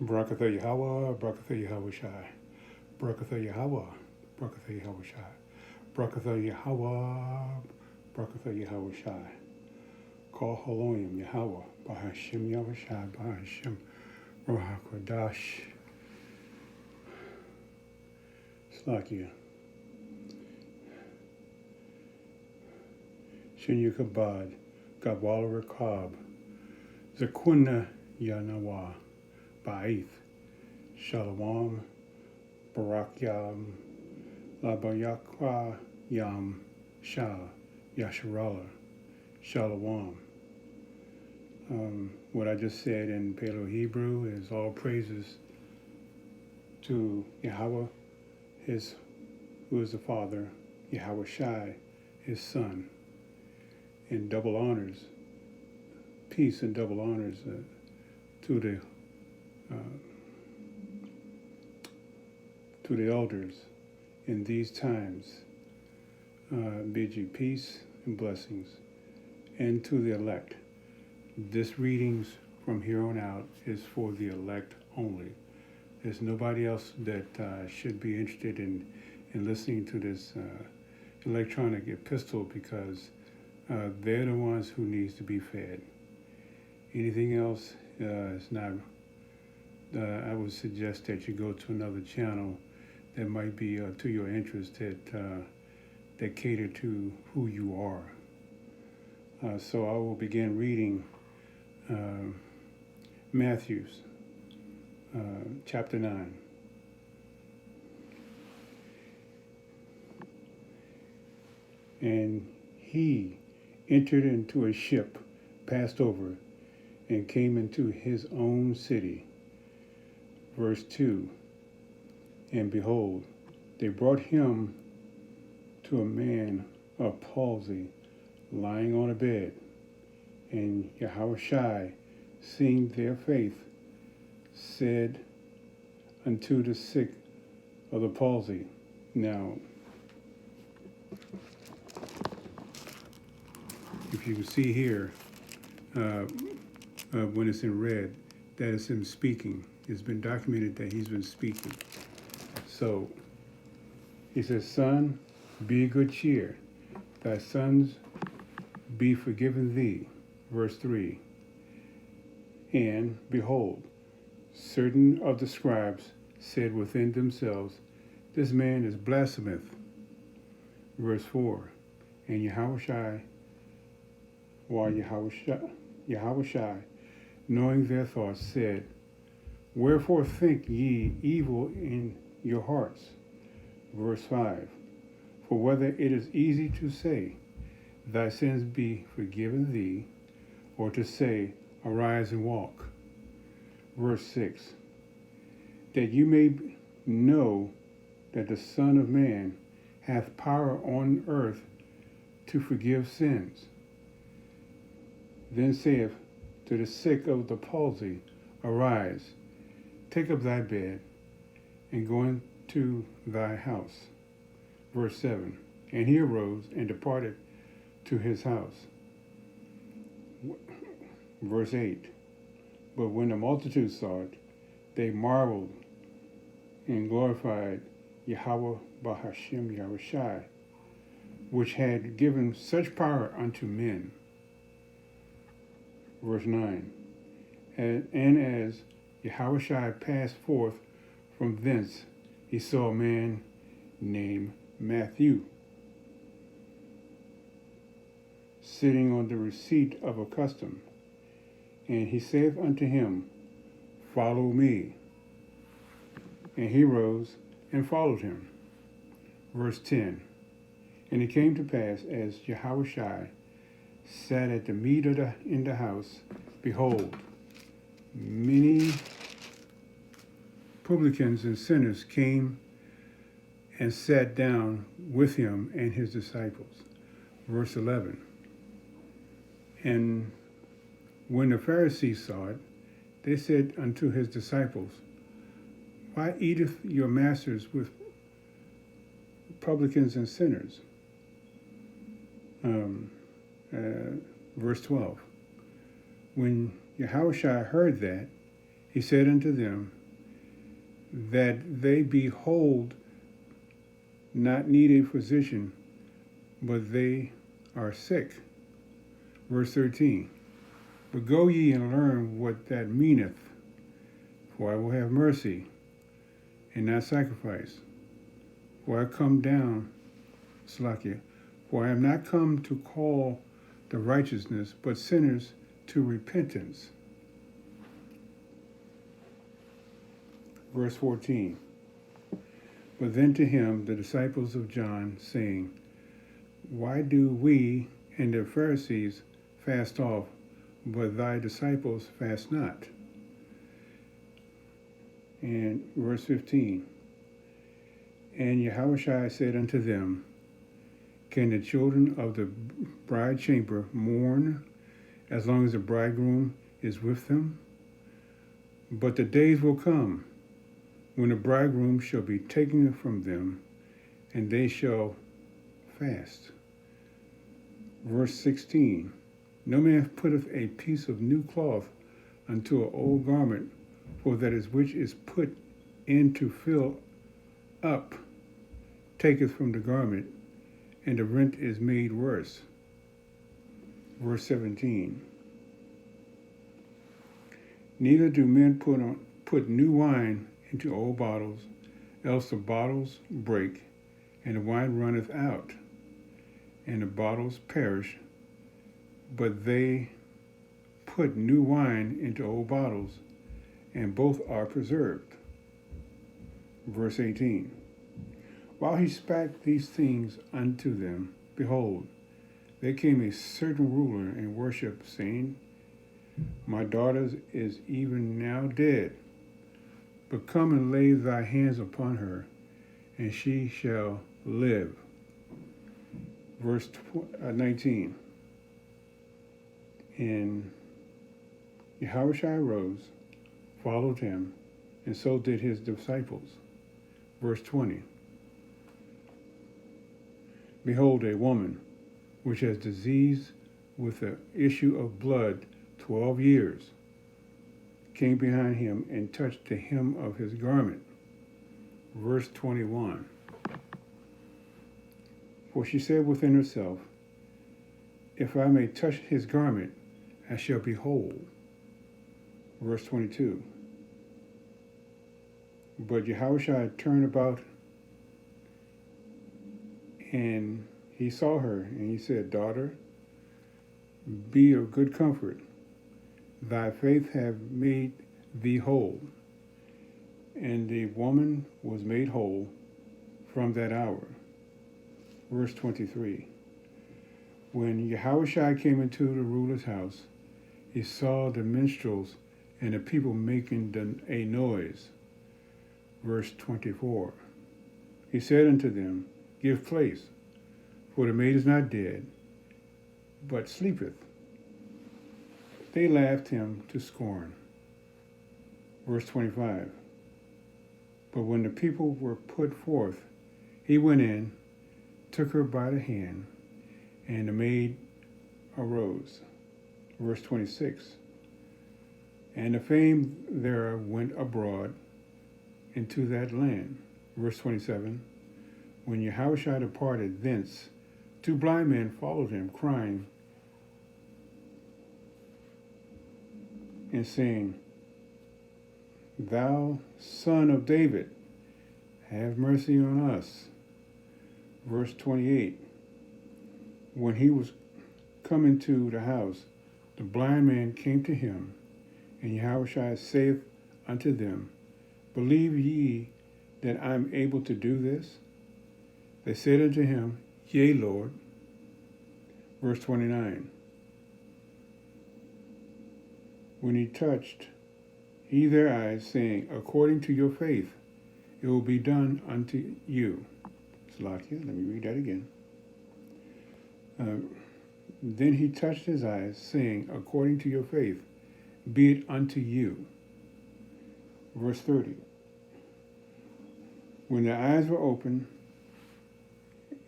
Barakatha Yahawah, Barakatha Yahawashai. Barakatha Yahawah, Barakatha Yahawashai. Barakatha Yahawah, Barakatha Yahawashai. Call Haloim Yahawah, Bahashim Yahawashai, Bahashim Rohakwadash. Slakia. Shinyukabad, Gabwala Rakab, Zakunna Yanawa, Ba'ith, Shalom, Barakyam, Labayakwa Yam, Shah, Yasharala, Shalom. What I just said in Paleo Hebrew is all praises to Yahweh, who is the Father, Yahawahshi, his Son, and double honors, peace and double honors to the elders in these times. Bid you peace and blessings, and to the elect. This readings from here on out is for the elect only. There's nobody else that should be interested in listening to this electronic epistle, because they're the ones who needs to be fed. Anything else is not. I would suggest that you go to another channel that might be to your interest, that cater to who you are. So I will begin reading Matthew's chapter 9. And he entered into a ship, passed over, and came into his own city. Verse 2. And behold, they brought him to a man of palsy, lying on a bed. And Yahawahshi, seeing their faith, said unto the sick of the palsy. Now, if you can see here, when it's in red, that is him speaking. It's been documented that he's been speaking. So, he says, Son, be of good cheer. Thy sons be forgiven thee. Verse 3. And, behold, certain of the scribes said within themselves, This man is blasphemeth. Verse 4. And Yahawahshi, knowing their thoughts, said, Wherefore think ye evil in your hearts? Verse 5. For whether it is easy to say, Thy sins be forgiven thee, or to say, Arise and walk. Verse 6. That you may know that the Son of Man hath power on earth to forgive sins. Then saith to the sick of the palsy, Arise, take up thy bed, and go into thy house. Verse 7. And he arose and departed to his house. Verse 8. But when the multitude saw it, they marveled and glorified Yahweh Bahashim Yahushai, which had given such power unto men. Verse 9. And as Yahushai passed forth from thence, he saw a man named Matthew sitting on the receipt of a custom. And he saith unto him, Follow me. And he rose and followed him. Verse 10. And it came to pass, as Yahawahshi sat at the meat in the house, behold, many publicans and sinners came and sat down with him and his disciples. Verse 11. And when the Pharisees saw it, they said unto his disciples, Why eateth your masters with publicans and sinners? Verse 12. When Yahushua heard that, he said unto them, that they behold not need a physician, but they are sick. Verse 13. But go ye and learn what that meaneth, for I will have mercy, and not sacrifice. For I come down, Slakia, for I am not come to call the righteousness, but sinners to repentance. Verse 14. But then to him the disciples of John, saying, why do we and the Pharisees fast off, but thy disciples fast not? And verse 15. And Yahawahshi said unto them, can the children of the bride chamber mourn as long as the bridegroom is with them? But the days will come when the bridegroom shall be taken from them, and they shall fast. Verse 16. No man putteth a piece of new cloth unto an old garment, for that is which is put in to fill up taketh from the garment, and the rent is made worse. Verse 17. Neither do men put new wine into old bottles, else the bottles break, and the wine runneth out, and the bottles perish. But they put new wine into old bottles, and both are preserved. Verse 18. While he spake these things unto them, behold, there came a certain ruler and worshipped, saying, my daughter is even now dead, but come and lay thy hands upon her, and she shall live. Verse 19. And Yahawahshi arose, followed him, and so did his disciples. Verse 20. Behold, a woman which has disease with the issue of blood 12 years came behind him and touched the hem of his garment. Verse 21. For she said within herself, if I may touch his garment, I shall be whole. Verse 22. But Yahawahshi turned about, and he saw her, and he said, daughter, be of good comfort. Thy faith hath made thee whole. And the woman was made whole from that hour. Verse 23. When Yahawahshi came into the ruler's house, he saw the minstrels and the people making a noise. Verse 24. He said unto them, give place, for the maid is not dead, but sleepeth. They laughed him to scorn. Verse 25. But when the people were put forth, he went in, took her by the hand, and the maid arose. Verse 26. And the fame thereof went abroad into that land. Verse 27. When Yahawahshi departed thence, 2 blind men followed him, crying and saying, thou son of David, have mercy on us. Verse 28. When he was come into the house, the blind man came to him, and Yahawahshi saith unto them, believe ye that I am able to do this? They said unto him, yea, Lord. Verse 29. When he touched their eyes, saying, according to your faith, it will be done unto you. Salakia, let me read that again. Then he touched his eyes, saying, according to your faith, be it unto you. Verse 30. When their eyes were opened,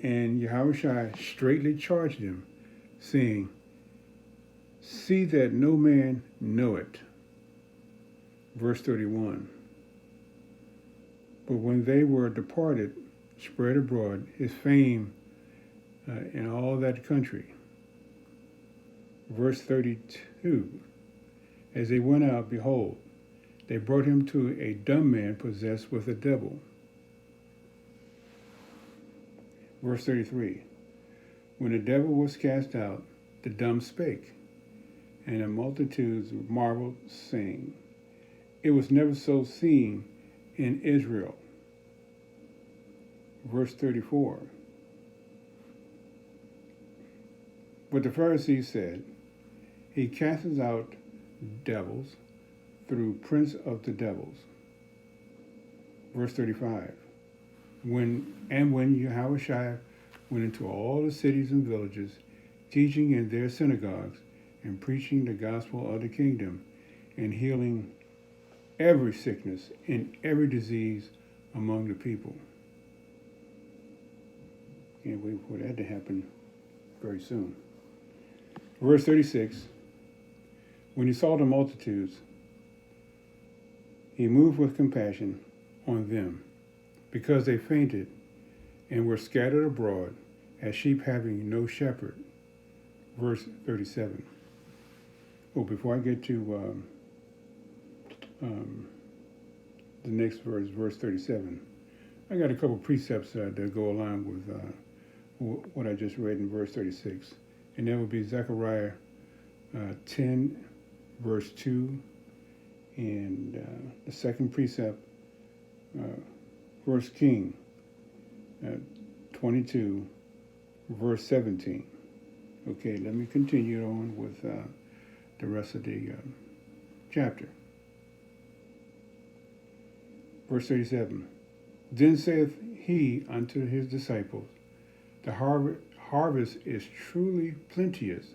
and Yahawahshi straightly charged him, saying, see that no man know it. verse 31. But when they were departed, spread abroad his fame in all that country. Verse 32. As they went out, behold, they brought him to a dumb man possessed with a devil. Verse 33. When the devil was cast out, the dumb spake, and the multitudes marveled, saying, It was never so seen in Israel. Verse 34. But the Pharisees said, He casts out devils through prince of the devils. Verse 35. When Yahawahshi went into all the cities and villages, teaching in their synagogues and preaching the gospel of the kingdom, and healing every sickness and every disease among the people. Can't wait for that to happen very soon. Verse 36. When he saw the multitudes, he moved with compassion on them, because they fainted and were scattered abroad as sheep having no shepherd. Verse 37. Oh, before I get to the next verse, verse 37, I got a couple precepts that go along with what I just read in verse 36. And that would be Zechariah 10, verse 2, and the second precept, 1 King 22, verse 17. Okay, let me continue on with the rest of the chapter. Verse 37. Then saith he unto his disciples, The harvest is truly plenteous,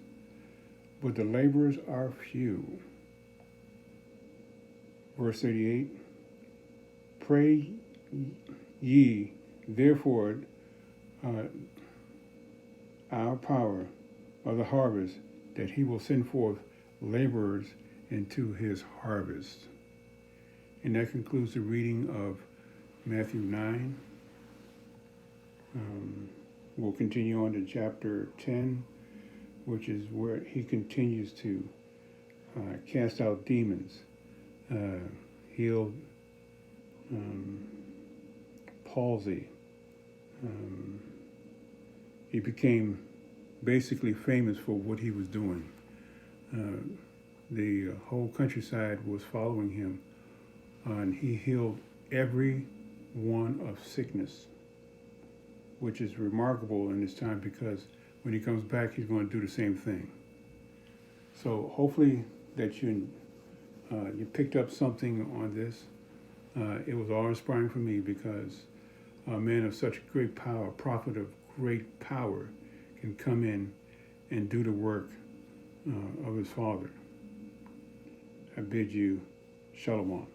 but the laborers are few. Verse 38. Pray ye therefore our power of the harvest, that he will send forth laborers into his harvest. And that concludes the reading of Matthew 9. We'll continue on to chapter 10, which is where he continues to cast out demons, heal palsy. He became basically famous for what he was doing. The whole countryside was following him, and he healed every one of sickness, which is remarkable in this time, because when he comes back, he's going to do the same thing. So hopefully that you picked up something on this. It was all inspiring for me, because a man of such great power, a prophet of great power, can come in and do the work of his Father. I bid you shalom.